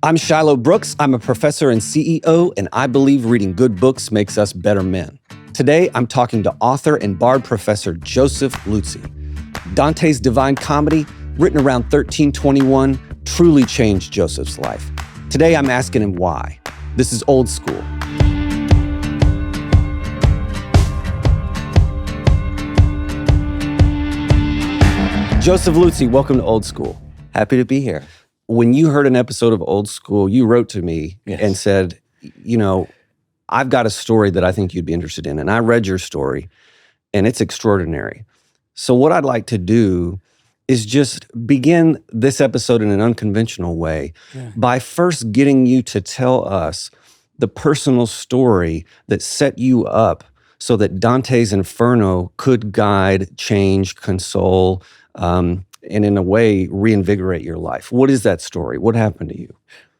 I'm Shilo Brooks. I'm a professor and CEO, and I believe reading good books makes us better men. Today, I'm talking to author and Bard professor Joseph Luzzi. Dante's Divine Comedy, written around 1321, truly changed Joseph's life. Today, I'm asking him why. This is Old School. Joseph Luzzi, welcome to Old School. Happy to be here. When you heard an episode of Old School, you wrote to me Yes. and said, you know, I've got a story that I think you'd be interested in. And I read your story, and it's extraordinary. So what I'd like to do is just begin this episode in an unconventional way by first getting you to tell us the personal story that set you up so that Dante's Inferno could guide, change, console, and in a way, reinvigorate your life. What is that story? What happened to you?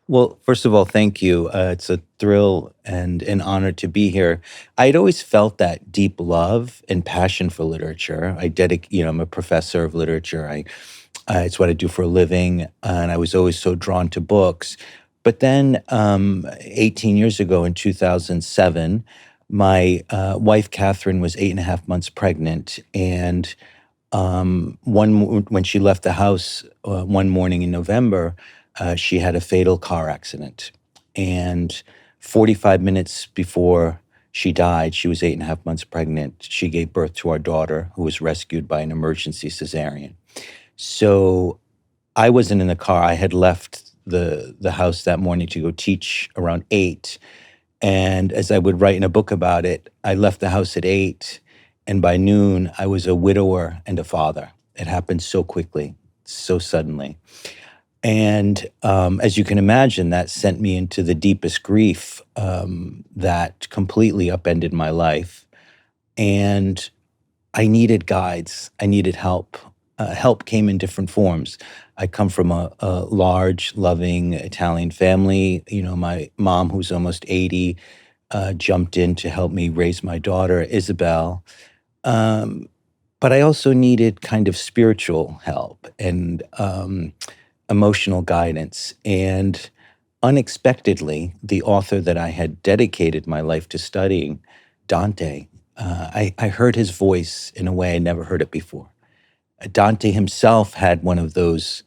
Well, first of all, thank you. It's a thrill and an honor to be here. I'd always felt that deep love and passion for literature. I'm a professor of literature. It's what I do for a living, and I was always so drawn to books. But then 18 years ago in 2007, my wife, Catherine, was 8.5 months pregnant, and when she left the house one morning in November, she had a fatal car accident. And 45 minutes before she died, she was 8.5 months pregnant. She gave birth to our daughter, who was rescued by an emergency cesarean. So I wasn't in the car. I had left the house that morning to go teach around 8. And as I would write in a book about it, I left the house at 8. And by noon, I was a widower and a father. It happened so quickly, so suddenly. And as you can imagine, that sent me into the deepest grief that completely upended my life. And I needed guides. I needed help. Help came in different forms. I come from a large, loving Italian family. You know, my mom, who's almost 80, jumped in to help me raise my daughter, Isabel. But I also needed kind of spiritual help and emotional guidance. And unexpectedly, the author that I had dedicated my life to studying, Dante, I heard his voice in a way I never heard it before. Dante himself had one of those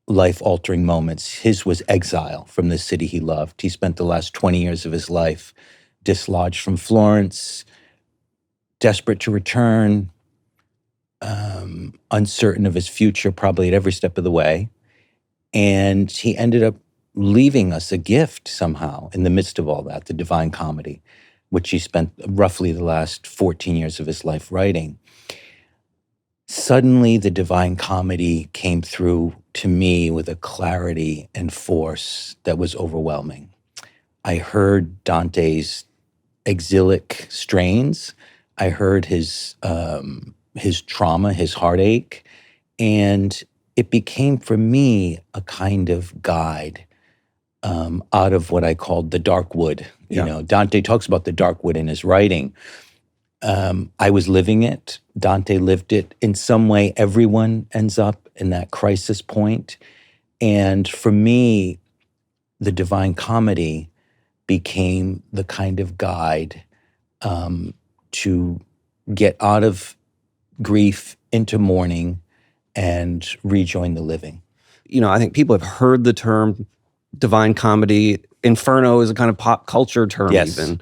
life-altering moments. His was exile from the city he loved. He spent the last 20 years of his life dislodged from Florence, desperate to return, uncertain of his future probably at every step of the way. And he ended up leaving us a gift somehow in the midst of all that, the Divine Comedy, which he spent roughly the last 14 years of his life writing. Suddenly, the Divine Comedy came through to me with a clarity and force that was overwhelming. I heard Dante's exilic strains. I heard his trauma, his heartache, and it became for me a kind of guide out of what I called the dark wood. You know, Dante talks about the dark wood in his writing. I was living it. Dante lived it. In some way, everyone ends up in that crisis point. And for me, the Divine Comedy became the kind of guide to get out of grief into mourning and rejoin the living. You know, I think people have heard the term Divine Comedy. Inferno is a kind of pop culture term even.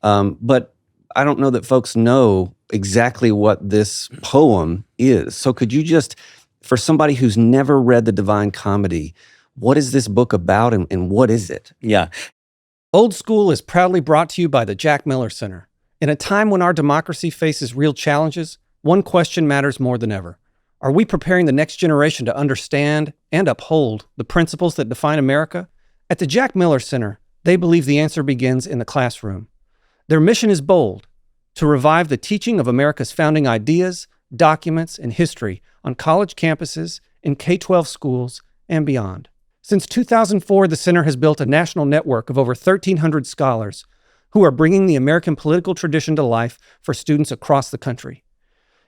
But I don't know that folks know exactly what this poem is. So could you just, for somebody who's never read the Divine Comedy, what is this book about and what is it? Yeah. Old School is proudly brought to you by the Jack Miller Center. In a time when our democracy faces real challenges, one question matters more than ever. Are we preparing the next generation to understand and uphold the principles that define America? At the Jack Miller Center, they believe the answer begins in the classroom. Their mission is bold: to revive the teaching of America's founding ideas, documents, and history on college campuses, in K-12 schools, and beyond. Since 2004, the center has built a national network of over 1,300 scholars who are bringing the American political tradition to life for students across the country.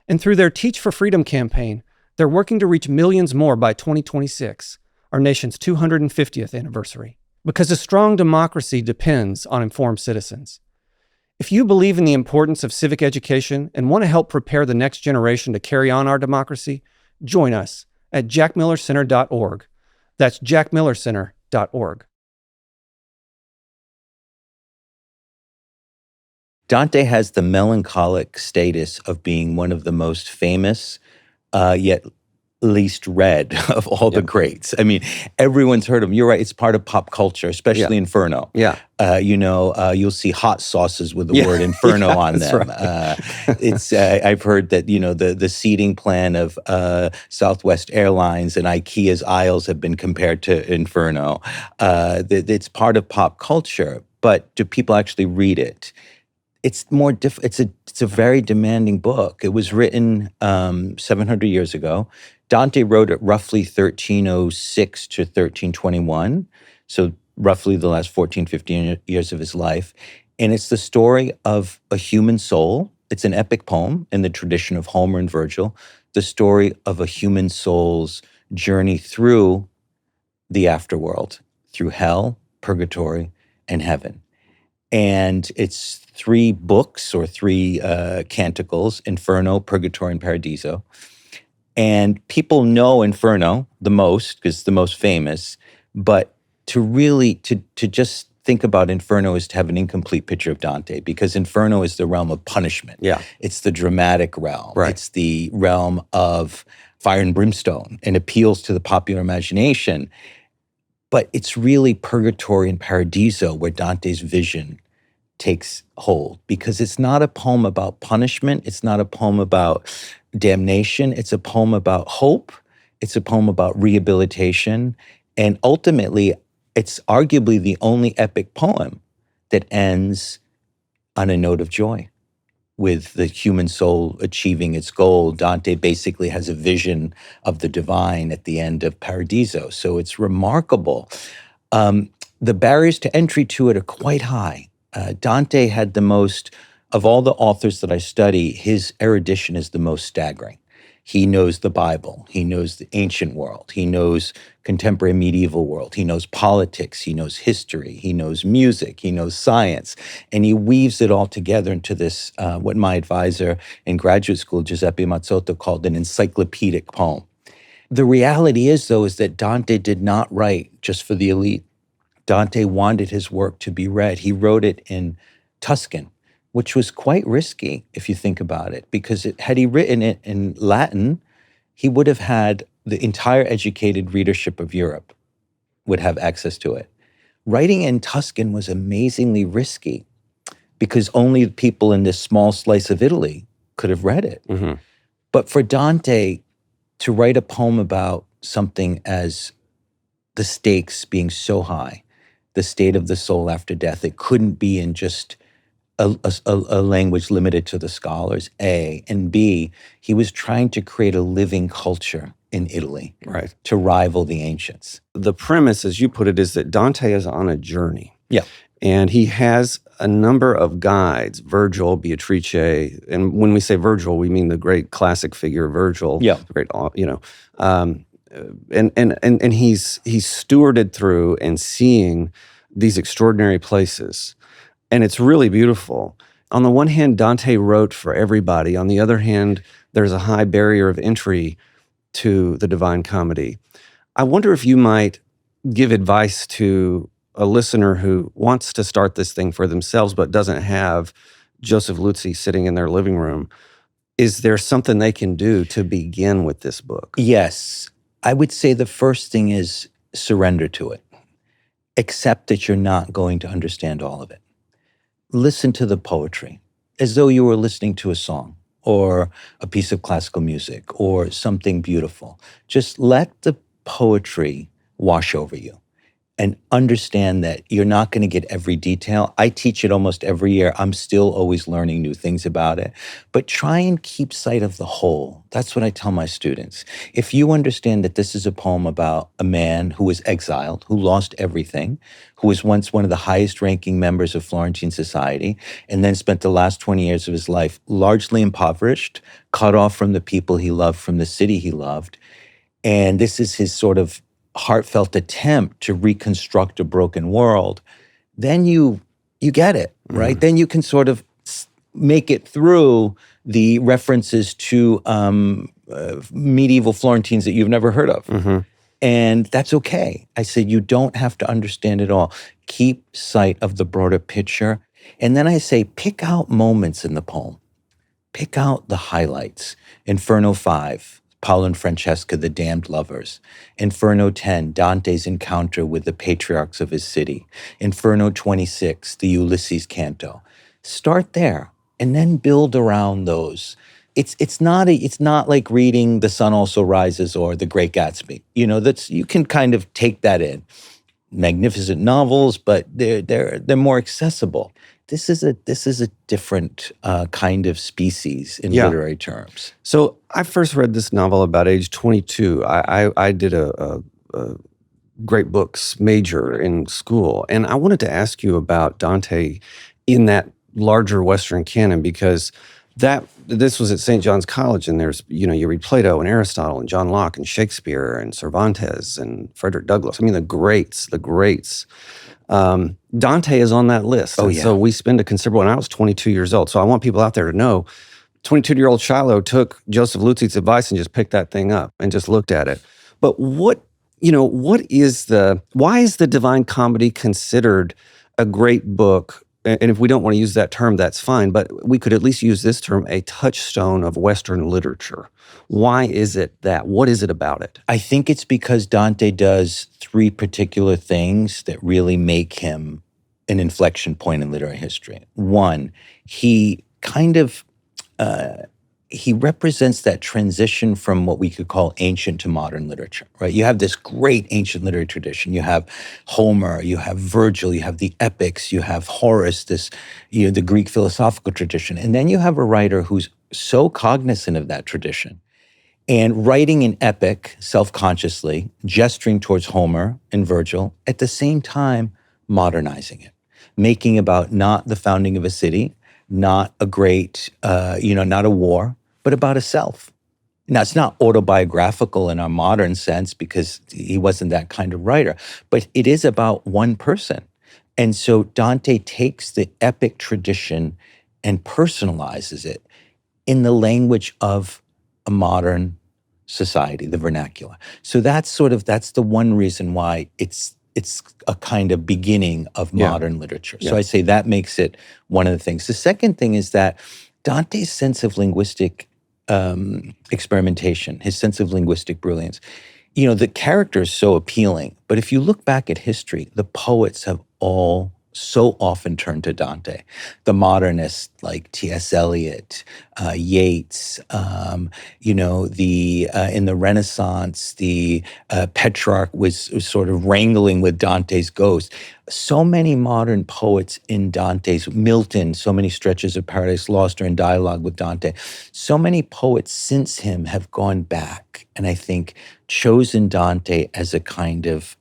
And through their Teach for Freedom campaign, they're working to reach millions more by 2026, our nation's 250th anniversary. Because a strong democracy depends on informed citizens. If you believe in the importance of civic education and want to help prepare the next generation to carry on our democracy, join us at jackmillercenter.org. That's jackmillercenter.org. Dante has the melancholic status of being one of the most famous, yet least read of all the greats. I mean, everyone's heard of him. You're right. It's part of pop culture, especially Inferno. Yeah. You'll see hot sauces with the word Inferno on them. Right. I've heard that, the seating plan of Southwest Airlines and IKEA's aisles have been compared to Inferno. It's part of pop culture, but do people actually read it? It's more it's a very demanding book. It was written 700 years ago. Dante wrote it roughly 1306 to 1321, so roughly the last 14, 15 years of his life. And it's the story of a human soul. It's an epic poem in the tradition of Homer and Virgil, the story of a human soul's journey through the afterworld, through hell, purgatory, and heaven. And it's 3 books or 3 canticles, Inferno, Purgatorio, and Paradiso. And people know Inferno the most because it's the most famous, but to just think about Inferno is to have an incomplete picture of Dante, because Inferno is the realm of punishment. Yeah. It's the dramatic realm. Right. It's the realm of fire and brimstone and appeals to the popular imagination. But it's really Purgatorio and Paradiso where Dante's vision takes hold, because it's not a poem about punishment. It's not a poem about damnation. It's a poem about hope. It's a poem about rehabilitation. And ultimately, it's arguably the only epic poem that ends on a note of joy, with the human soul achieving its goal. Dante basically has a vision of the divine at the end of Paradiso. So it's remarkable. The barriers to entry to it are quite high. Dante had the most, of all the authors that I study, his erudition is the most staggering. He knows the Bible. He knows the ancient world. He knows contemporary medieval world. He knows politics. He knows history. He knows music. He knows science. And he weaves it all together into this, what my advisor in graduate school, Giuseppe Mazzotto, called an encyclopedic poem. The reality is, though, is that Dante did not write just for the elite. Dante wanted his work to be read. He wrote it in Tuscan, which was quite risky if you think about it, because had he written it in Latin, he would have had the entire educated readership of Europe would have access to it. Writing in Tuscan was amazingly risky because only people in this small slice of Italy could have read it. Mm-hmm. But for Dante to write a poem about something as the stakes being so high, the state of the soul after death, it couldn't be in just a language limited to the scholars, A. And B, he was trying to create a living culture in Italy, Right. to rival the ancients. The premise, as you put it, is that Dante is on a journey. Yeah. And he has a number of guides, Virgil, Beatrice, and when we say Virgil, we mean the great classic figure Virgil. Yeah. The great, and he's stewarded through and seeing these extraordinary places. And it's really beautiful. On the one hand, Dante wrote for everybody. On the other hand, there's a high barrier of entry to the Divine Comedy. I wonder if you might give advice to a listener who wants to start this thing for themselves but doesn't have Joseph Luzzi sitting in their living room. Is there something they can do to begin with this book? Yes. I would say the first thing is surrender to it. Accept that you're not going to understand all of it. Listen to the poetry as though you were listening to a song or a piece of classical music or something beautiful. Just let the poetry wash over you and understand that you're not going to get every detail. I teach it almost every year. I'm still always learning new things about it. But try and keep sight of the whole. That's what I tell my students. If you understand that this is a poem about a man who was exiled, who lost everything, who was once one of the highest ranking members of Florentine society, and then spent the last 20 years of his life largely impoverished, cut off from the people he loved, from the city he loved, and this is his sort of heartfelt attempt to reconstruct a broken world, then you get it, right? Then you can sort of make it through the references to medieval Florentines that you've never heard of. And that's okay. I said, you don't have to understand it all. Keep sight of the broader picture. And then I say, pick out moments in the poem. Pick out the highlights. Inferno 5, Paolo and Francesca, the damned lovers. Inferno 10, Dante's encounter with the patriarchs of his city. Inferno 26, the Ulysses canto. Start there and then build around those. It's not like reading The Sun Also Rises or The Great Gatsby. You can kind of take that in. Magnificent novels, but they're more accessible. This is a different kind of species in literary terms. So I first read this novel about age 22. I did a great books major in school, and I wanted to ask you about Dante in that larger Western canon, because this was at St. John's College, and there's, you read Plato and Aristotle and John Locke and Shakespeare and Cervantes and Frederick Douglass. I mean, the greats. Dante is on that list. Oh, yeah. So we spend a considerable, and I was 22 years old. So I want people out there to know, 22-year-old Shilo took Joseph Luzzi's advice and just picked that thing up and just looked at it. But why is the Divine Comedy considered a great book? And if we don't want to use that term, that's fine. But we could at least use this term, a touchstone of Western literature. Why is it that? What is it about it? I think it's because Dante does three particular things that really make him an inflection point in literary history. One, he kind of he represents that transition from what we could call ancient to modern literature, right? You have this great ancient literary tradition. You have Homer, you have Virgil, you have the epics, you have Horace, the Greek philosophical tradition. And then you have a writer who's so cognizant of that tradition and writing an epic self-consciously, gesturing towards Homer and Virgil, at the same time modernizing it, making about not the founding of a city, not a great, not a war, but about a self. Now, it's not autobiographical in our modern sense because he wasn't that kind of writer, but it is about one person. And so Dante takes the epic tradition and personalizes it in the language of a modern society, the vernacular. So that's the one reason why it's a kind of beginning of modern literature. So I say that makes it one of the things. The second thing is that Dante's sense of linguistic experimentation, his sense of linguistic brilliance, the character is so appealing. But if you look back at history, the poets have all so often turned to Dante. The modernists like T.S. Eliot, Yeats, in the Renaissance, the Petrarch was sort of wrangling with Dante's ghost. So many modern poets in Dante's, Milton, so many stretches of Paradise Lost are in dialogue with Dante. So many poets since him have gone back and I think chosen Dante as a kind of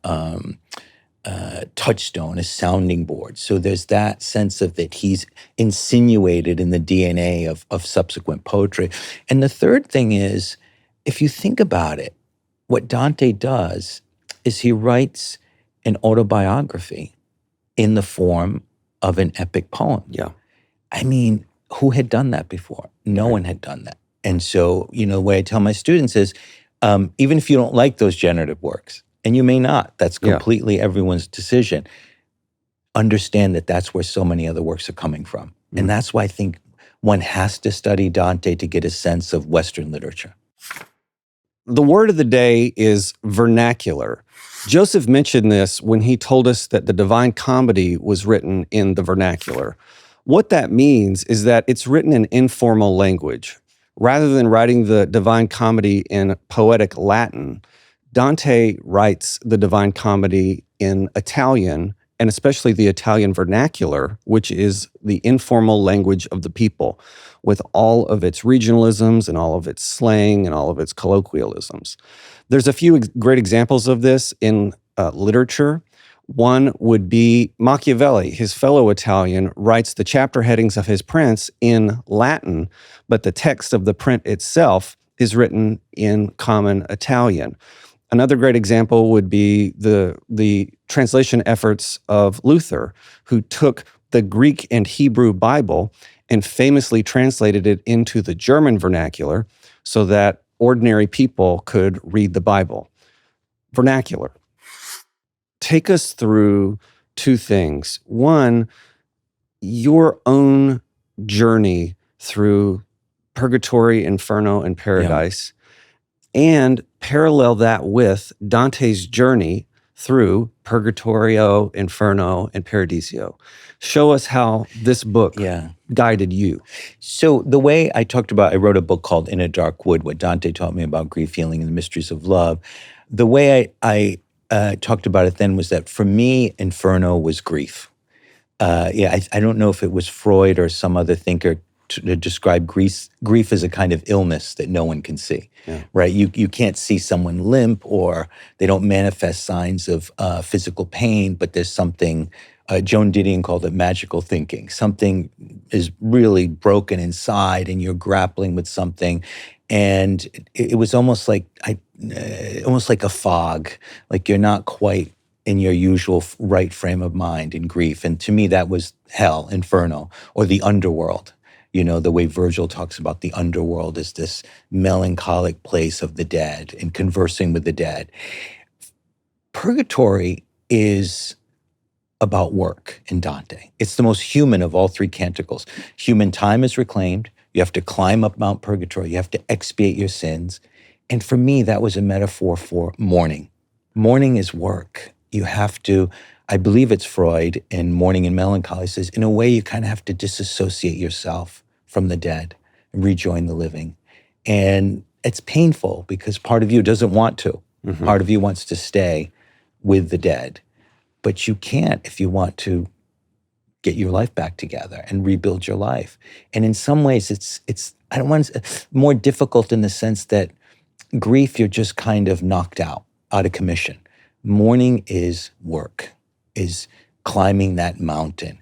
touchstone, a sounding board. So there's that sense of that he's insinuated in the DNA of subsequent poetry. And the third thing is, if you think about it, what Dante does is he writes an autobiography in the form of an epic poem. Yeah. I mean, who had done that before? No one had done that. And so, the way I tell my students is, even if you don't like those generative works, and you may not, that's completely everyone's decision, understand that that's where so many other works are coming from. And that's why I think one has to study Dante to get a sense of Western literature. The word of the day is vernacular. Joseph mentioned this when he told us that the Divine Comedy was written in the vernacular. What that means is that it's written in informal language. Rather than writing the Divine Comedy in poetic Latin, Dante writes the Divine Comedy in Italian, and especially the Italian vernacular, which is the informal language of the people, with all of its regionalisms and all of its slang and all of its colloquialisms. There's a few great examples of this in literature. One would be Machiavelli. His fellow Italian writes the chapter headings of his prints in Latin, but the text of the print itself is written in common Italian. Another great example would be the translation efforts of Luther, who took the Greek and Hebrew Bible and famously translated it into the German vernacular so that ordinary people could read the Bible. Vernacular. Take us through two things. One, your own journey through Purgatory, Inferno, and Paradise, and parallel that with Dante's journey through Purgatorio, Inferno, and Paradiso. Show us how this book guided you. So the way I wrote a book called In a Dark Wood, what Dante taught me about grief, healing, and the mysteries of love. The way I talked about it then was that for me, Inferno was grief. I don't know if it was Freud or some other thinker to describe grief as a kind of illness that no one can see, right? You can't see someone limp, or they don't manifest signs of physical pain, but there's something, Joan Didion called it magical thinking. Something is really broken inside and you're grappling with something. And it was almost like a fog, like you're not quite in your usual right frame of mind in grief. And to me, that was hell, Inferno, or the underworld. You know, the way Virgil talks about the underworld as this melancholic place of the dead and conversing with the dead. Purgatory is about work in Dante. It's the most human of all three canticles. Human time is reclaimed. You have to climb up Mount Purgatory. You have to expiate your sins. And for me, that was a metaphor for mourning. Mourning is work. You have to, I believe it's Freud in Mourning and Melancholy says, in a way, you kind of have to disassociate yourself from the dead and rejoin the living. And it's painful because part of you doesn't want to. Mm-hmm. Part of you wants to stay with the dead. But you can't if you want to get your life back together and rebuild your life. And in some ways, it's I don't want to, more difficult in the sense that grief, you're just kind of knocked out of commission. Mourning is work, is climbing that mountain.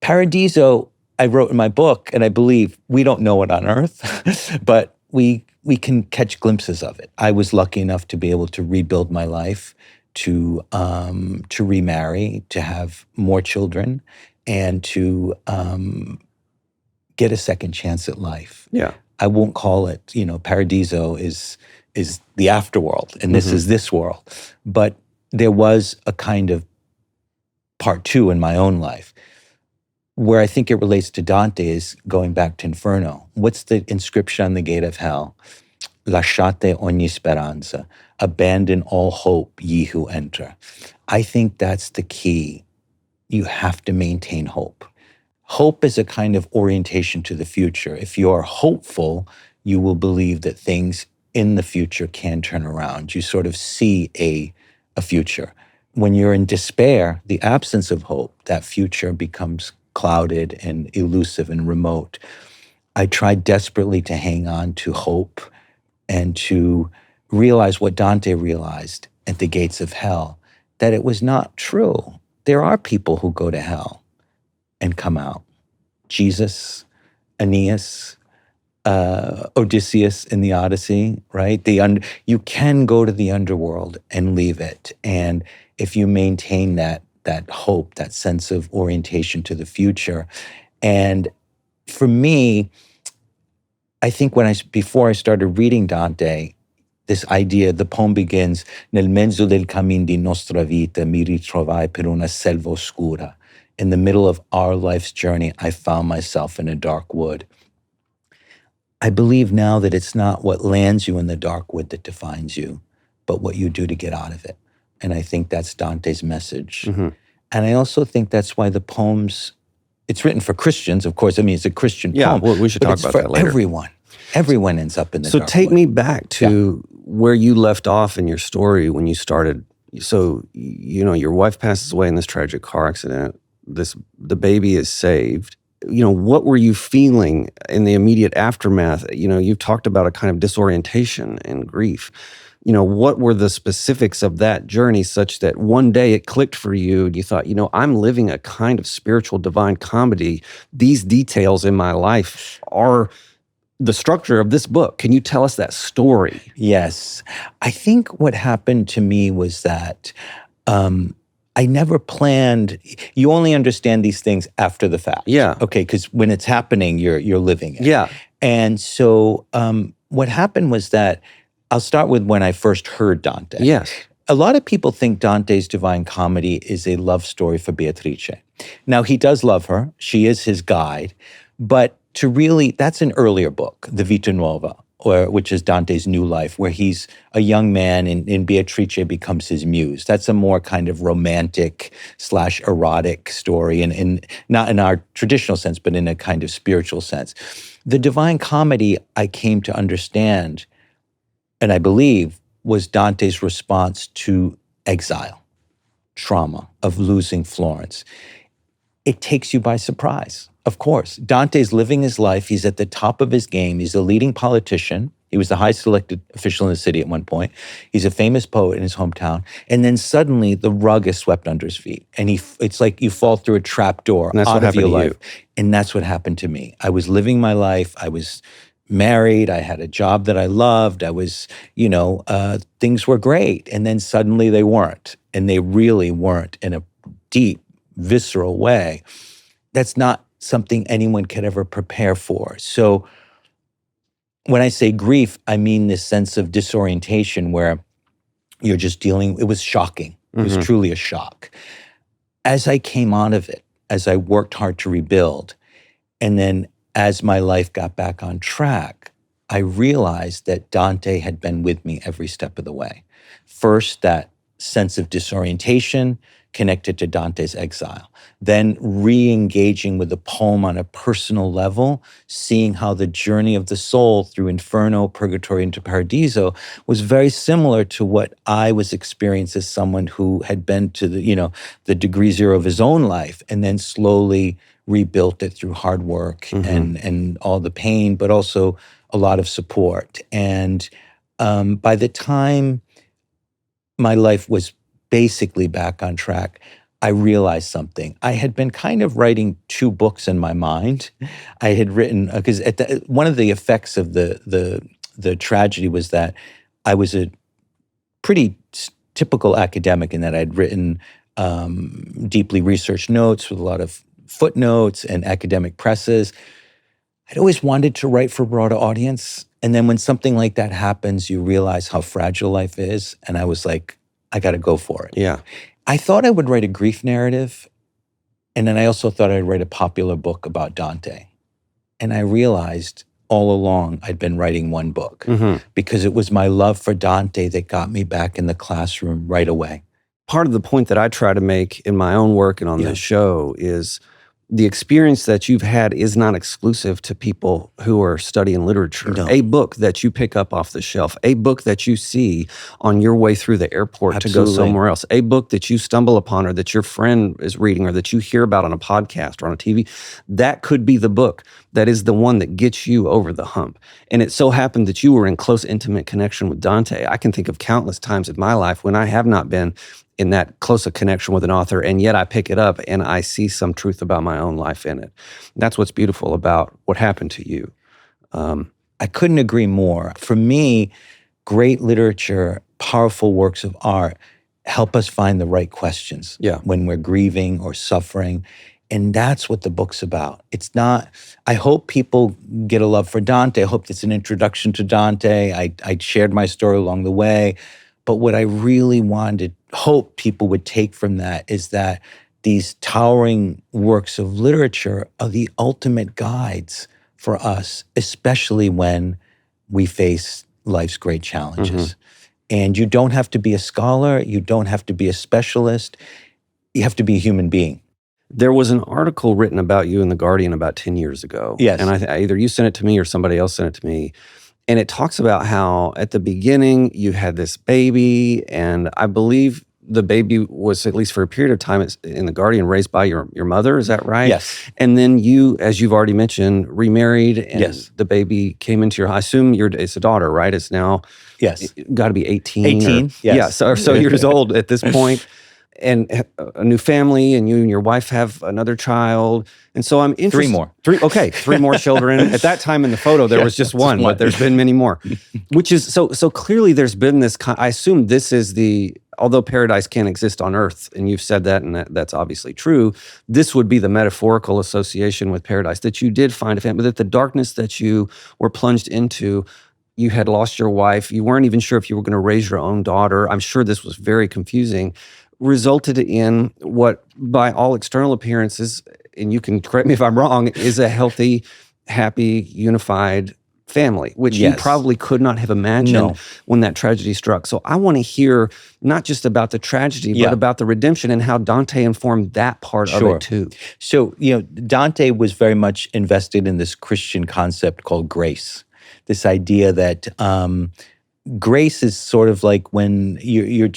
Paradiso, I wrote in my book, and I believe we don't know it on earth, but we can catch glimpses of it. I was lucky enough to be able to rebuild my life, to remarry, to have more children, and to get a second chance at life. Yeah. I won't call it, Paradiso is the afterworld, and this is this world. But there was a kind of part two in my own life. Where I think it relates to Dante is going back to Inferno. What's the inscription on the gate of hell? Lasciate ogni speranza. Abandon all hope, ye who enter. I think that's the key. You have to maintain hope. Hope is a kind of orientation to the future. If you are hopeful, you will believe that things in the future can turn around. You sort of see a future. When you're in despair, the absence of hope, that future becomes clouded and elusive and remote. I tried desperately to hang on to hope and to realize what Dante realized at the gates of hell, that it was not true. There are people who go to hell and come out. Jesus, Aeneas, Odysseus in the Odyssey, right? You can go to the underworld and leave it. And if you maintain that hope, that sense of orientation to the future. And for me, I think before I started reading Dante, this idea, the poem begins, Nel mezzo del cammin di nostra vita mi ritrovai per una selva oscura. In the middle of our life's journey, I found myself in a dark wood. I believe now that it's not what lands you in the dark wood that defines you, but what you do to get out of it. And I think that's Dante's message. Mm-hmm. And I also think that's why the poems, it's written for Christians, of course. I mean, it's a Christian poem. Yeah, well, we should talk about that later. Everyone. Everyone ends up in the dark So take wood. me back to where you left off in your story when you started. So, your wife passes away in this tragic car accident. The baby is saved. What were you feeling in the immediate aftermath? You've talked about a kind of disorientation and grief. What were the specifics of that journey such that one day it clicked for you and you thought, I'm living a kind of spiritual divine comedy. These details in my life are the structure of this book. Can you tell us that story? Yes. I think what happened to me was that I never planned. You only understand these things after the fact. Yeah. Okay, because when it's happening, you're living it. Yeah. And so what happened was that I'll start with when I first heard Dante. Yes. A lot of people think Dante's Divine Comedy is a love story for Beatrice. Now, he does love her. She is his guide. But that's an earlier book, The Vita Nuova, which is Dante's new life, where he's a young man and Beatrice becomes his muse. That's a more kind of romantic / erotic story, and not in our traditional sense, but in a kind of spiritual sense. The Divine Comedy, I came to understand, and I believe, was Dante's response to exile, trauma of losing Florence. It takes you by surprise. Of course, Dante's living his life. He's at the top of his game. He's a leading politician. He was the highest elected official in the city at one point. He's a famous poet in his hometown. And then suddenly the rug is swept under his feet. And it's like you fall through a trap door out of your life. And that's what happened to me. I was living my life. I was married. I had a job that I loved. I was, things were great. And then suddenly they weren't. And they really weren't in a deep, visceral way. That's not something anyone could ever prepare for. So when I say grief, I mean this sense of disorientation where you're just it was shocking. It was truly a shock. As I came out of it, as I worked hard to rebuild, and then as my life got back on track, I realized that Dante had been with me every step of the way. First, that sense of disorientation connected to Dante's exile. Then re-engaging with the poem on a personal level, seeing how the journey of the soul through Inferno, Purgatorio, into Paradiso was very similar to what I was experiencing as someone who had been to the degree zero of his own life and then slowly rebuilt it through hard work and all the pain, but also a lot of support. And by the time my life was basically back on track, I realized something. I had been kind of writing 2 books in my mind. I had written, because one of the effects of the tragedy was that I was a pretty typical academic in that I'd written deeply researched notes with a lot of footnotes and academic presses. I'd always wanted to write for a broader audience. And then when something like that happens, you realize how fragile life is. And I was like, I got to go for it. Yeah. I thought I would write a grief narrative. And then I also thought I'd write a popular book about Dante. And I realized all along I'd been writing one book because it was my love for Dante that got me back in the classroom right away. Part of the point that I try to make in my own work and on this show is the experience that you've had is not exclusive to people who are studying literature. No. A book that you pick up off the shelf, a book that you see on your way through the airport to go somewhere else, a book that you stumble upon or that your friend is reading or that you hear about on a podcast or on a TV, that could be the book that is the one that gets you over the hump. And it so happened that you were in close, intimate connection with Dante. I can think of countless times in my life when I have not been in that close a connection with an author, and yet I pick it up and I see some truth about my own life in it. That's what's beautiful about what happened to you. I couldn't agree more. For me, great literature, powerful works of art help us find the right questions when we're grieving or suffering. And that's what the book's about. It's not, I hope people get a love for Dante. I hope it's an introduction to Dante. I shared my story along the way. But what I really hope people would take from that is that these towering works of literature are the ultimate guides for us, especially when we face life's great challenges. And you don't have to be a scholar. You don't have to be a specialist. You have to be a human being. There was an article written about you in The Guardian about 10 years ago. Yes. And either you sent it to me or somebody else sent it to me. And it talks about how at the beginning you had this baby, and I believe the baby was, at least for a period of time in The Guardian, raised by your mother. Is that right? Yes. And then you, as you've already mentioned, remarried, and the baby came into I assume it's a daughter, right? It's now got to be 18. 18, yes. Yeah, so years old at this point. and a new family, and you and your wife have another child. And so I'm interested. Three more children. At that time in the photo, there was just one, but there's been many more. Which is, so clearly there's been this, I assume this is although paradise can't exist on earth, and you've said that, and that's obviously true, this would be the metaphorical association with paradise, that you did find a family, but that the darkness that you were plunged into, you had lost your wife, you weren't even sure if you were going to raise your own daughter. I'm sure this was very confusing, resulted in what, by all external appearances, and you can correct me if I'm wrong, is a healthy, happy, unified family, which you probably could not have imagined when that tragedy struck. So I want to hear not just about the tragedy, but about the redemption and how Dante informed that part of it too. So, Dante was very much invested in this Christian concept called grace. This idea that grace is sort of like when you're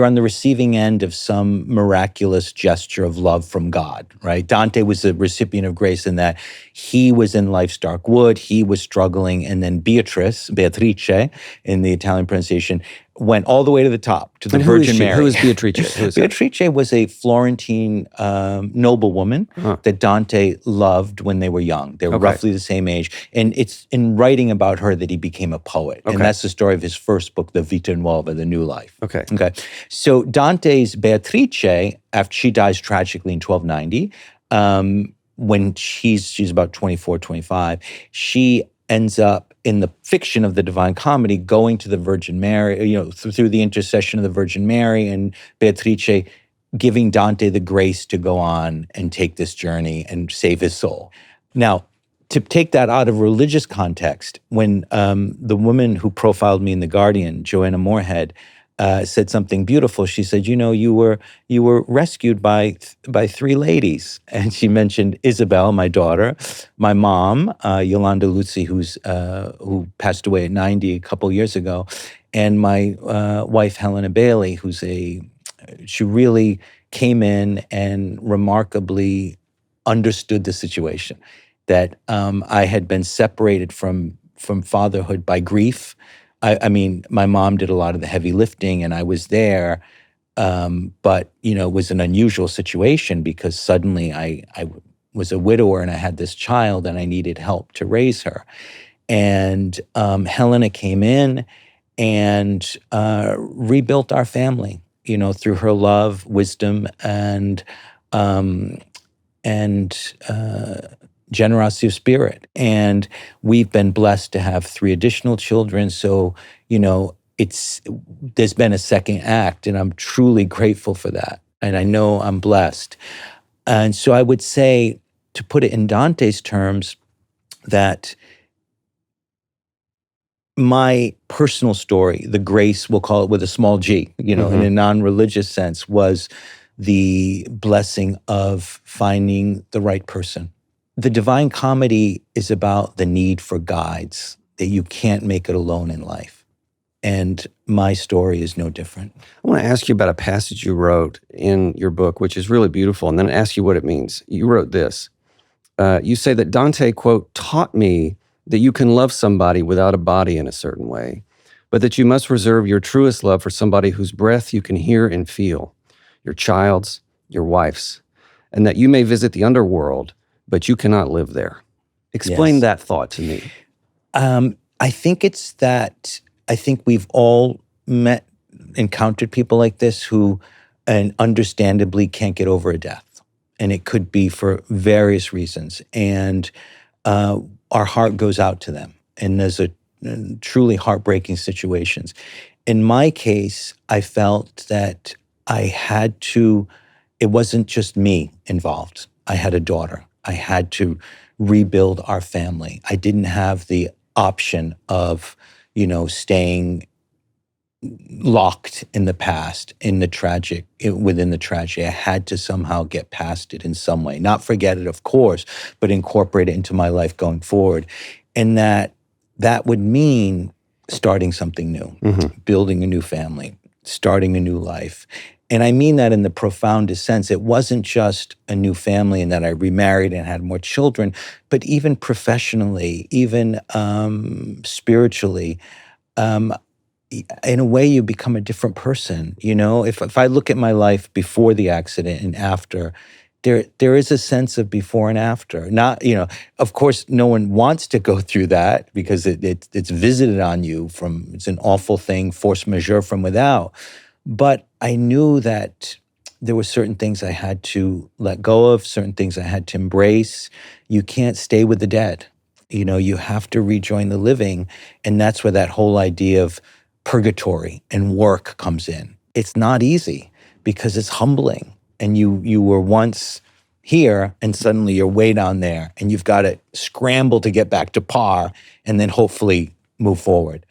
on the receiving end of some miraculous gesture of love from God, right? Dante was a recipient of grace in that he was in life's dark wood, he was struggling, and then Beatrice in the Italian pronunciation, went all the way to the top, to the Virgin Mary. Who is Beatrice? Beatrice was a Florentine noblewoman that Dante loved when they were young. They were roughly the same age. And it's in writing about her that he became a poet. And that's the story of his first book, the Vita Nuova, The New Life. Okay. So Dante's Beatrice, after she dies tragically in 1290, when she's about 24, 25, she ends up in the fiction of the Divine Comedy going to the Virgin Mary, through the intercession of the Virgin Mary, and Beatrice giving Dante the grace to go on and take this journey and save his soul. Now, to take that out of religious context, when the woman who profiled me in The Guardian, Joanna Moorhead, said something beautiful. She said, you were rescued by three ladies. And she mentioned Isabel, my daughter, my mom, Yolanda Luzzi, who passed away at 90 a couple years ago, and my wife, Helena Bailey, she really came in and remarkably understood the situation, that I had been separated from fatherhood by grief. I mean, my mom did a lot of the heavy lifting, and I was there, but it was an unusual situation because suddenly I was a widower and I had this child and I needed help to raise her. And Helena came in and rebuilt our family, through her love, wisdom, and generosity of spirit. And we've been blessed to have 3 additional children. So, there's been a second act, and I'm truly grateful for that. And I know I'm blessed. And so I would say, to put it in Dante's terms, that my personal story, the grace, we'll call it with a small g, in a non-religious sense, was the blessing of finding the right person. The Divine Comedy is about the need for guides, that you can't make it alone in life. And my story is no different. I want to ask you about a passage you wrote in your book, which is really beautiful, and then ask you what it means. You wrote this. You say that Dante, quote, taught me that you can love somebody without a body in a certain way, but that you must reserve your truest love for somebody whose breath you can hear and feel, your child's, your wife's, and that you may visit the underworld, but you cannot live there. Explain that thought to me. I think it's that I think we've all encountered people like this who, and understandably, can't get over a death. And it could be for various reasons. And our heart goes out to them. And there's truly heartbreaking situations. In my case, I felt that it wasn't just me involved. I had a daughter. I had to rebuild our family. I didn't have the option of, staying locked in the past, within the tragedy. I had to somehow get past it in some way. Not forget it, of course, but incorporate it into my life going forward. And that would mean starting something new, building a new family, starting a new life. And I mean that in the profoundest sense. It wasn't just a new family and that I remarried and had more children, but even professionally, even spiritually, in a way, you become a different person. If I look at my life before the accident and after, there is a sense of before and after. Not, of course, no one wants to go through that because it's visited on you it's an awful thing, force majeure from without. But I knew that there were certain things I had to let go of, certain things I had to embrace. You can't stay with the dead. You have to rejoin the living. And that's where that whole idea of purgatory and work comes in. It's not easy because it's humbling. And you were once here and suddenly you're way down there and you've got to scramble to get back to par and then hopefully move forward.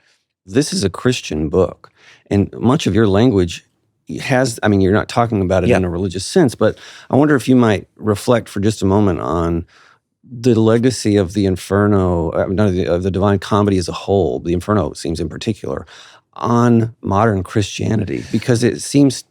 This is a Christian book, and much of your language you're not talking about it in a religious sense, but I wonder if you might reflect for just a moment on the legacy of the Inferno, of the Divine Comedy as a whole, the Inferno seems in particular, on modern Christianity, because it seems,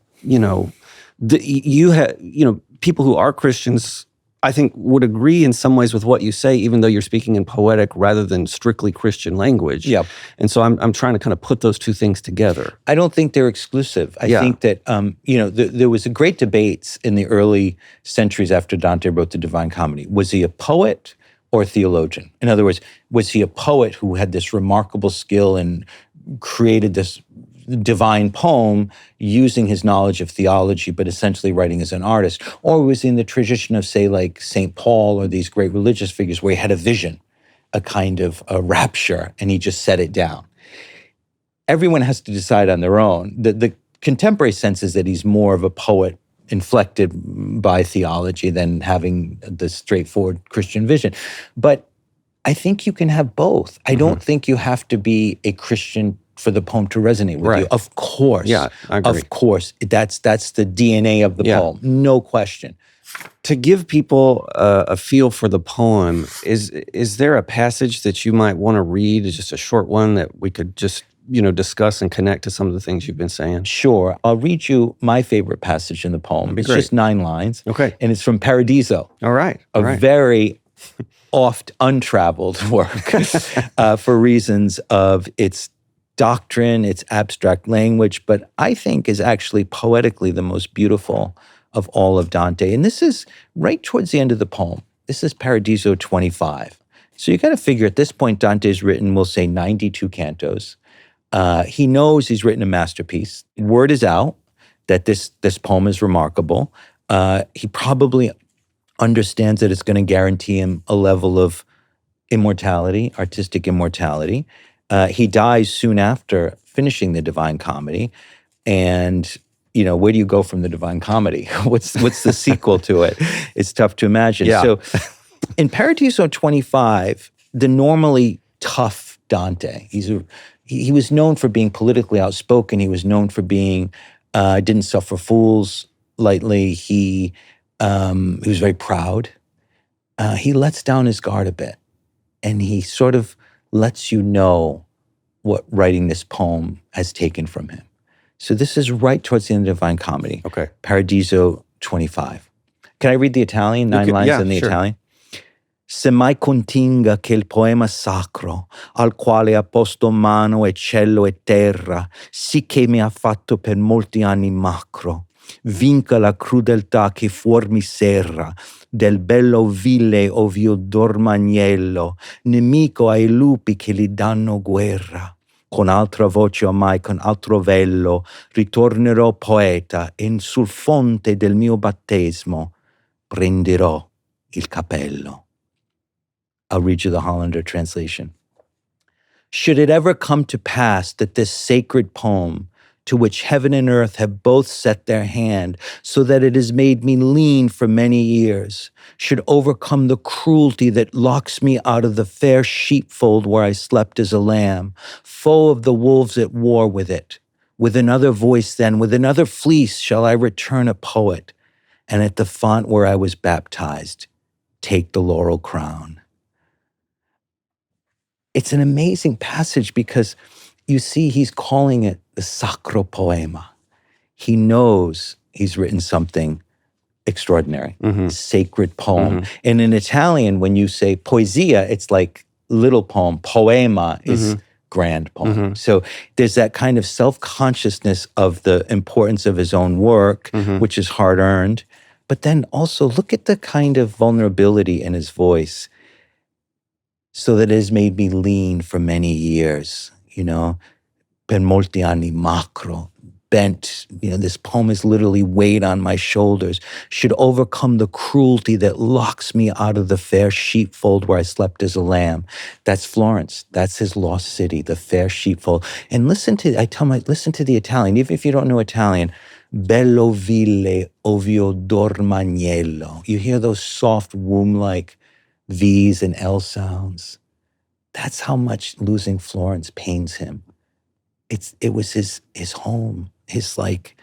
people who are Christians, I think, would agree in some ways with what you say, even though you're speaking in poetic rather than strictly Christian language. Yep. And so I'm trying to kind of put those two things together. I don't think they're exclusive. I think that, there was a great debates in the early centuries after Dante wrote the Divine Comedy. Was he a poet or a theologian? In other words, was he a poet who had this remarkable skill and created this divine poem using his knowledge of theology, but essentially writing as an artist? Or was he in the tradition of, say, like St. Paul or these great religious figures where he had a vision, a kind of a rapture, and he just set it down? Everyone has to decide on their own. The contemporary sense is that he's more of a poet inflected by theology than having the straightforward Christian vision. But I think you can have both. I don't think you have to be a Christian for the poem to resonate with you. Of course. Yeah, I agree. Of course. That's the DNA of the poem. No question. To give people a feel for the poem, is there a passage that you might want to read, just a short one that we could just discuss and connect to some of the things you've been saying? Sure. I'll read you my favorite passage in the poem. It's just 9 lines. Okay. And it's from Paradiso. All right. A very oft untraveled work for reasons of its doctrine, its abstract language, but I think is actually poetically the most beautiful of all of Dante. And this is right towards the end of the poem. This is Paradiso 25. So you got to figure at this point Dante's written, we'll say, 92 cantos. He knows he's written a masterpiece. Word is out that this poem is remarkable. He probably understands that it's going to guarantee him a level of immortality, artistic immortality. He dies soon after finishing the Divine Comedy. And, where do you go from the Divine Comedy? What's the sequel to it? It's tough to imagine. Yeah. So in Paradiso 25, the normally tough Dante, he was known for being politically outspoken. He was known for being, didn't suffer fools lightly. He was very proud. He lets down his guard a bit. And he sort of lets you know what writing this poem has taken from him. So this is right towards the end of Divine Comedy. Okay. Paradiso 25. Can I read the Italian? 9 lines in the Italian? Se mai continga che il poema sacro, al quale ha posto mano e cielo e terra, sì che mi ha fatto per molti anni macro, vinca la crudeltà che fuor mi serra, del bello vile ov'io dormo agnello, nemico ai lupi che gli danno guerra. Con altra voce ormai, con altro vello, ritornerò poeta e sul fonte del mio battesimo prenderò il capello. I'll read you the Hollander translation. Should it ever come to pass that this sacred poem, to which heaven and earth have both set their hand, so that it has made me lean for many years, should overcome the cruelty that locks me out of the fair sheepfold where I slept as a lamb, foe of the wolves at war with it. With another voice then, with another fleece shall I return a poet, and at the font where I was baptized, take the laurel crown. It's an amazing passage because you see he's calling it the sacro poema. He knows he's written something extraordinary, sacred poem. And in Italian, when you say poesia, it's like little poem. Poema is grand poem. So there's that kind of self-consciousness of the importance of his own work, which is hard-earned. But then also look at the kind of vulnerability in his voice, so that it has made me lean for many years, per molti anni macro, bent, this poem is literally weighed on my shoulders, should overcome the cruelty that locks me out of the fair sheepfold where I slept as a lamb. That's Florence. That's his lost city, the fair sheepfold. And listen to the Italian, even if you don't know Italian, bello ville ov'io dormagnello. You hear those soft womb-like V's and L sounds. That's how much losing Florence pains him. It was his home. It's like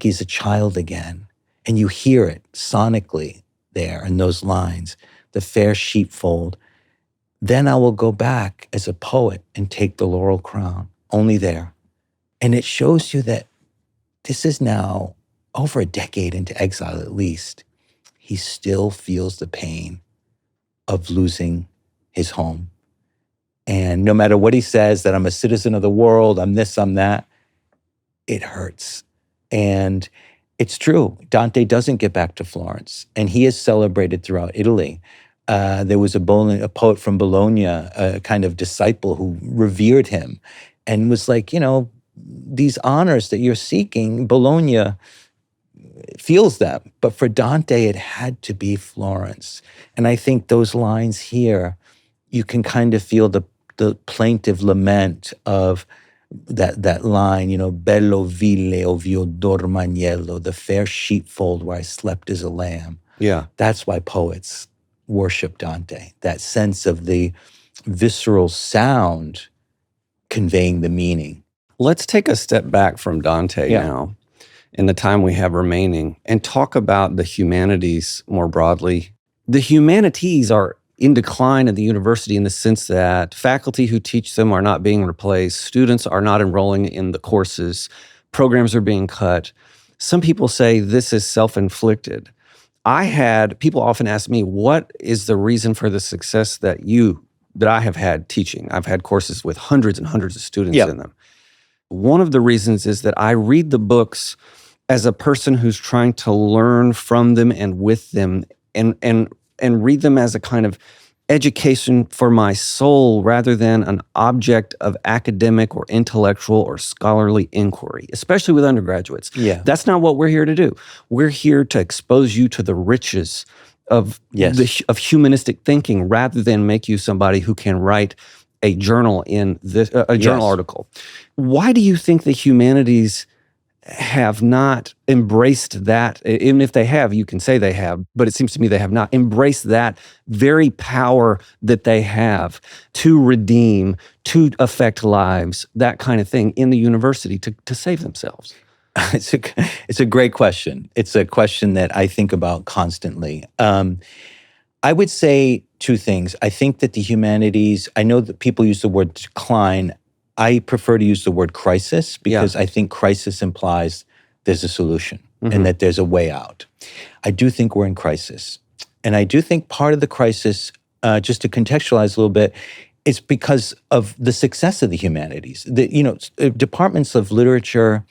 he's a child again. And you hear it sonically there in those lines, the fair sheepfold. Then I will go back as a poet and take the laurel crown, only there. And it shows you that this is now over a decade into exile at least. He still feels the pain of losing his home. And no matter what he says, that I'm a citizen of the world, I'm this, I'm that, it hurts. And it's true. Dante doesn't get back to Florence, and he is celebrated throughout Italy. There was a poet from Bologna, a kind of disciple who revered him and was like, these honors that you're seeking, Bologna feels them. But for Dante, it had to be Florence. And I think those lines here, you can kind of feel the plaintive lament of that line, bello ville ov'io dormagnello, the fair sheepfold where I slept as a lamb. Yeah. That's why poets worship Dante, that sense of the visceral sound conveying the meaning. Let's take a step back from Dante now, in the time we have remaining, and talk about the humanities more broadly. The humanities are in decline at the university in the sense that faculty who teach them are not being replaced, students are not enrolling in the courses, programs are being cut. Some people say this is self-inflicted. People often ask me, what is the reason for the success that I have had teaching? I've had courses with hundreds and hundreds of students in them. One of the reasons is that I read the books as a person who's trying to learn from them and with them, and read them as a kind of education for my soul rather than an object of academic or intellectual or scholarly inquiry, especially with undergraduates. Yeah. That's not what we're here to do. We're here to expose you to the riches of of humanistic thinking rather than make you somebody who can write a journal journal article. Why do you think the humanities have not embraced that? Even if they have, you can say they have, but it seems to me they have not embraced that very power that they have to redeem, to affect lives, that kind of thing in the university to save themselves. It's a great question. It's a question that I think about constantly. I would say two things. I think that the humanities, I know that people use the word decline. I prefer to use the word crisis because I think crisis implies there's a solution and that there's a way out. I do think we're in crisis. And I do think part of the crisis, just to contextualize a little bit, is because of the success of the humanities. Departments of literature,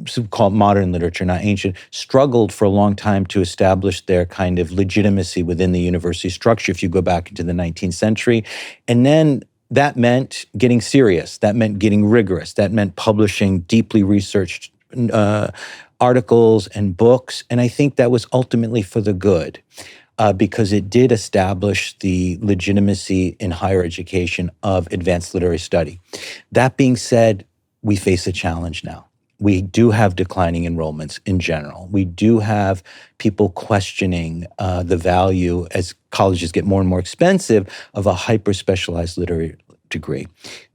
so-called modern literature, not ancient, struggled for a long time to establish their kind of legitimacy within the university structure if you go back into the 19th century. And then that meant getting serious. That meant getting rigorous. That meant publishing deeply researched articles and books. And I think that was ultimately for the good because it did establish the legitimacy in higher education of advanced literary study. That being said, we face a challenge now. We do have declining enrollments in general. We do have people questioning the value, as colleges get more and more expensive, of a hyper-specialized literary degree.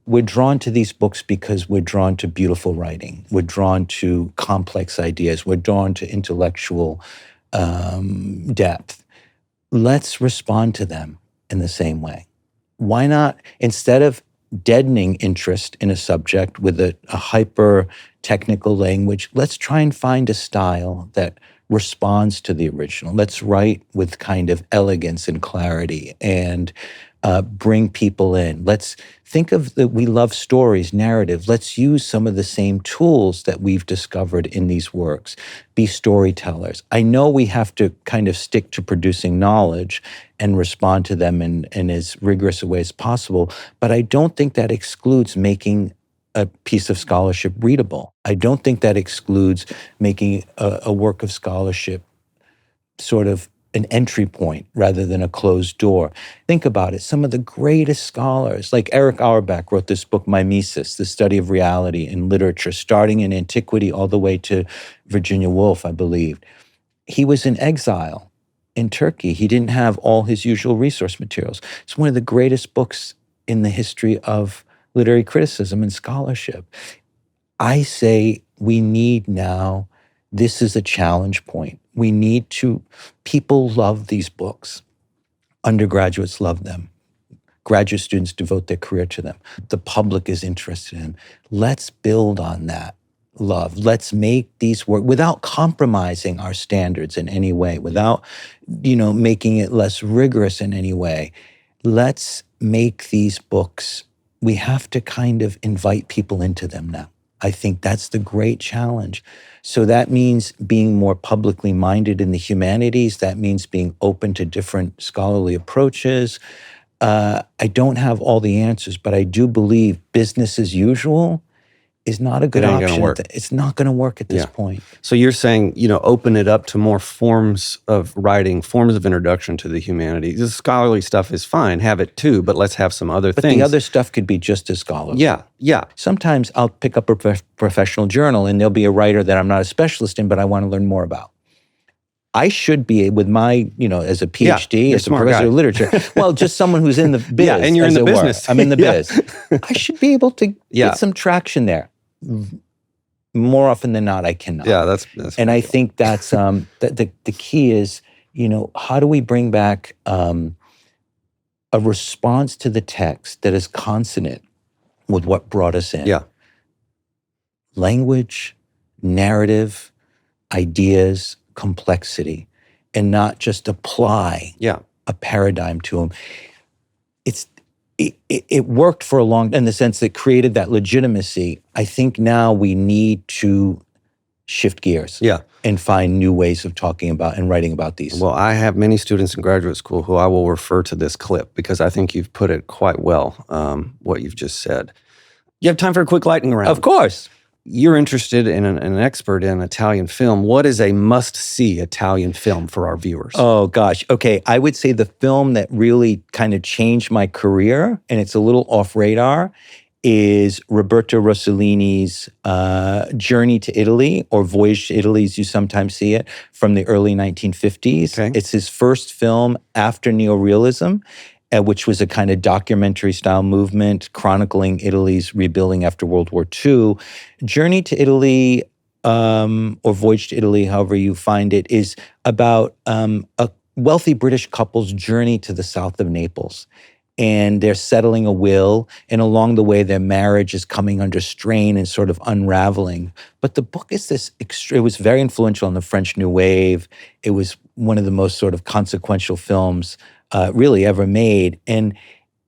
We're drawn to these books because we're drawn to beautiful writing. We're drawn to complex ideas. We're drawn to intellectual depth. Let's respond to them in the same way. Why not, instead of deadening interest in a subject with a hyper-technical language, let's try and find a style that responds to the original. Let's write with kind of elegance and clarity and bring people in. Let's think of that. We love stories, narrative. Let's use some of the same tools that we've discovered in these works. Be storytellers. I know we have to kind of stick to producing knowledge and respond to them in as rigorous a way as possible, but I don't think that excludes making a piece of scholarship readable. I don't think that excludes making a work of scholarship sort of an entry point rather than a closed door. Think about it. Some of the greatest scholars, like Eric Auerbach wrote this book, Mimesis, The Study of Reality in Literature, starting in antiquity all the way to Virginia Woolf, I believe. He was in exile in Turkey. He didn't have all his usual resource materials. It's one of the greatest books in the history of literary criticism and scholarship. I say we need now, this is a challenge point. We need to, people love these books. Undergraduates love them. Graduate students devote their career to them. The public is interested in them. Let's build on that love. Let's make these work without compromising our standards in any way, without, making it less rigorous in any way. Let's make these books, we have to kind of invite people into them now. I think that's the great challenge. So that means being more publicly minded in the humanities. That means being open to different scholarly approaches. I don't have all the answers, but I do believe business as usual is not a good option. It's not going to work at this point. So you're saying, open it up to more forms of writing, forms of introduction to the humanities. The scholarly stuff is fine, have it too, but let's have some other things. But the other stuff could be just as scholarly. Yeah. Sometimes I'll pick up a professional journal and there'll be a writer that I'm not a specialist in, but I want to learn more about. I should be, with my, as a PhD, as a professor of literature, well, just someone who's in the biz. Yeah, and you're in the business. I'm in the biz. I should be able to get some traction there. More often than not, I cannot. Yeah, that's and I think that's the key is, how do we bring back a response to the text that is consonant with what brought us in? Yeah. Language, narrative, ideas, complexity, and not just apply a paradigm to them. It worked for a long, in the sense that created that legitimacy. I think now we need to shift gears and find new ways of talking about and writing about these. Well, I have many students in graduate school who I will refer to this clip because I think you've put it quite well, what you've just said. You have time for a quick lightning round? Of course. You're interested in an expert in Italian film. What is a must-see Italian film for our viewers? Oh, gosh. Okay, I would say the film that really kind of changed my career, and it's a little off radar, is Roberto Rossellini's Journey to Italy, or Voyage to Italy, as you sometimes see it, from the early 1950s. Okay. It's his first film after neorealism, which was a kind of documentary-style movement chronicling Italy's rebuilding after World War II. Journey to Italy, or Voyage to Italy, however you find it, is about a wealthy British couple's journey to the south of Naples. And they're settling a will, and along the way, their marriage is coming under strain and sort of unraveling. But the book is it was very influential in the French New Wave. It was one of the most sort of consequential films really ever made. And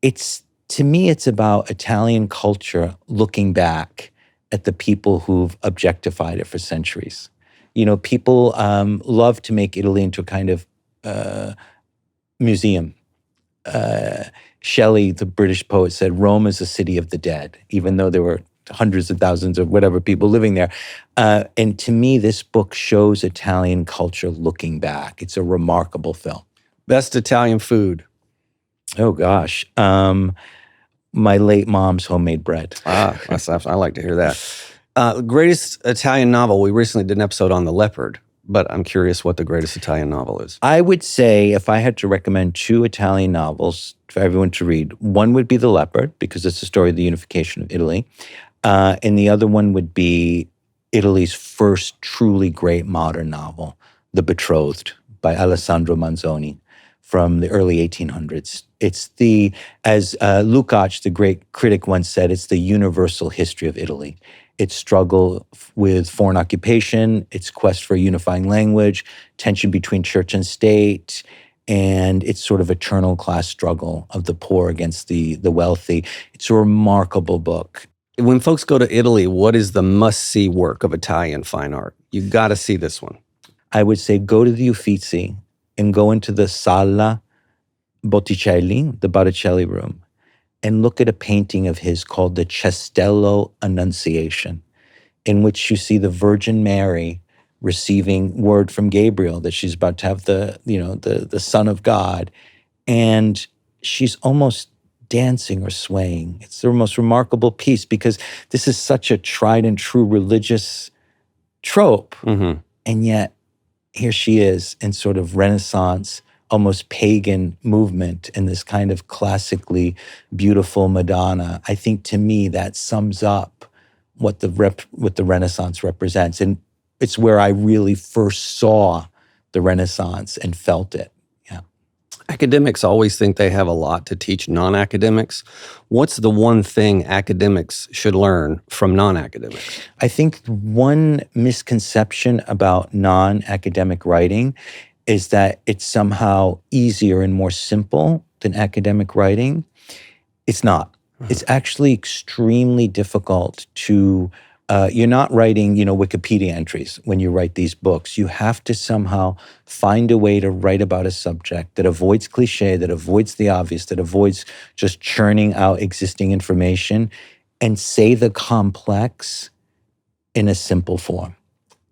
to me, it's about Italian culture looking back at the people who've objectified it for centuries. People love to make Italy into a kind of museum. Shelley, the British poet, said Rome is a city of the dead, even though there were hundreds of thousands of whatever people living there. And to me, this book shows Italian culture looking back. It's a remarkable film. Best Italian food? Oh, gosh. My late mom's homemade bread. I like to hear that. Greatest Italian novel. We recently did an episode on The Leopard, but I'm curious what the greatest Italian novel is. I would say if I had to recommend 2 Italian novels for everyone to read, one would be The Leopard, because it's the story of the unification of Italy. And the other one would be Italy's first truly great modern novel, The Betrothed, by Alessandro Manzoni, from the early 1800s. It's as Lukács, the great critic, once said, it's the universal history of Italy. Its struggle with foreign occupation, its quest for a unifying language, tension between church and state, And it's sort of eternal class struggle of the poor against the wealthy. It's a remarkable book. When folks go to Italy, what is the must-see work of Italian fine art? You got to see this one. I would say go to the Uffizi and go into the Sala Botticelli, the Botticelli room, and look at a painting of his called the Cestello Annunciation, in which you see the Virgin Mary receiving word from Gabriel that she's about to have the Son of God, and she's almost dancing or swaying. It's the most remarkable piece because this is such a tried and true religious trope, and yet here she is in sort of Renaissance, almost pagan movement in this kind of classically beautiful Madonna. I think to me that sums up what the Renaissance represents. And it's where I really first saw the Renaissance and felt it. Yeah. Academics always think they have a lot to teach non-academics. What's the one thing academics should learn from non-academics? I think one misconception about non-academic writing is that it's somehow easier and more simple than academic writing. It's not. It's actually extremely difficult to, you're not writing, Wikipedia entries when you write these books. You have to somehow find a way to write about a subject that avoids cliche, that avoids the obvious, that avoids just churning out existing information, and say the complex in a simple form.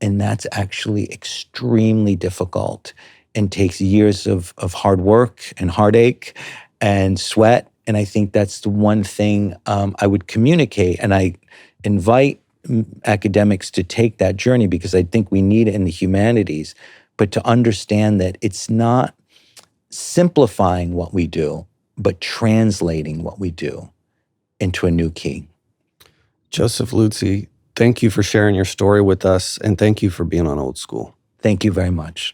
And that's actually extremely difficult and takes years of hard work and heartache and sweat. And I think that's the one thing I would communicate. And I invite academics to take that journey because I think we need it in the humanities, but to understand that it's not simplifying what we do, but translating what we do into a new key. Joseph Luzzi, thank you for sharing your story with us, and thank you for being on Old School. Thank you very much.